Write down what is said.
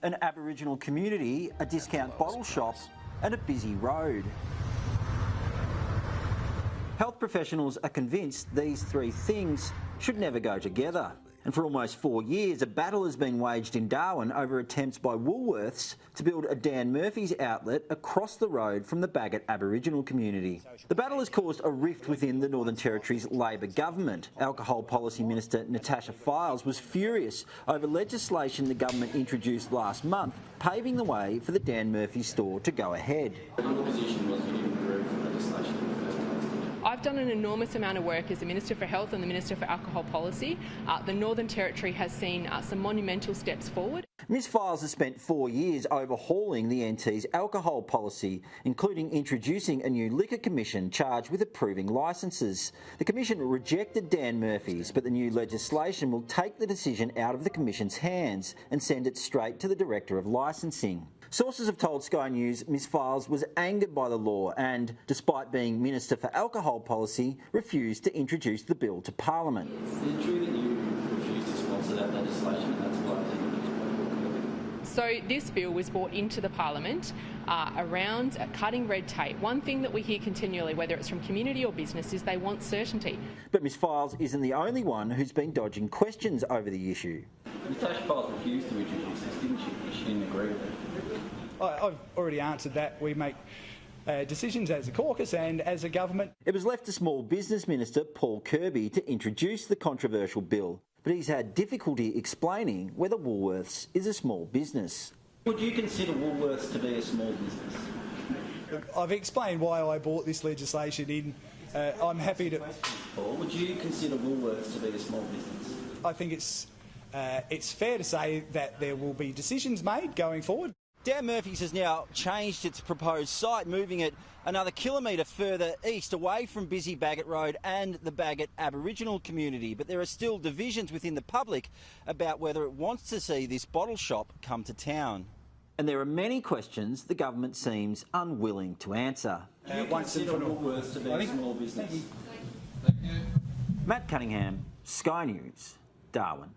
an Aboriginal community, a discount bottle shop and a busy road. Health professionals are convinced these three things should never go together. And for almost 4 years, a battle has been waged in Darwin over attempts by Woolworths to build a Dan Murphy's outlet across the road from the Bagot Aboriginal community. The battle has caused a rift within the Northern Territory's Labor government. Alcohol Policy Minister Natasha Fyles was furious over legislation the government introduced last month, paving the way for the Dan Murphy's store to go ahead. Your position was you didn't approve legislation. I've done an enormous amount of work as the Minister for Health and the Minister for Alcohol Policy. The Northern Territory has seen some monumental steps forward. Ms Fyles has spent 4 years overhauling the NT's alcohol policy, including introducing a new liquor commission charged with approving licences. The commission rejected Dan Murphy's, but the new legislation will take the decision out of the commission's hands and send it straight to the Director of Licensing. Sources have told Sky News Ms Fyles was angered by the law and, despite being Minister for Alcohol Policy, refused to introduce the bill to Parliament. Is it true that you refused to sponsor that legislation and that's why So this bill was brought into the Parliament around cutting red tape. One thing that we hear continually, whether it's from community or business, is they want certainty. But Ms Fyles isn't the only one who's been dodging questions over the issue. Natasha Fyles refused to introduce this, didn't she? She didn't agree with it. I've already answered that. We make decisions as a caucus and as a government. It was left to Small Business Minister Paul Kirby to introduce the controversial bill, but he's had difficulty explaining whether Woolworths is a small business. Would you consider Woolworths to be a small business? I've explained why I brought this legislation in. I'm happy to... Paul, would you consider Woolworths to be a small business? I think it's fair to say that there will be decisions made going forward. Dan Murphy's has now changed its proposed site, moving it another kilometre further east away from busy Bagot Road and the Bagot Aboriginal community. But there are still divisions within the public about whether it wants to see this bottle shop come to town. And there are many questions the government seems unwilling to answer. Do you consider Woolworths to be a small business? Matt Cunningham, Sky News, Darwin.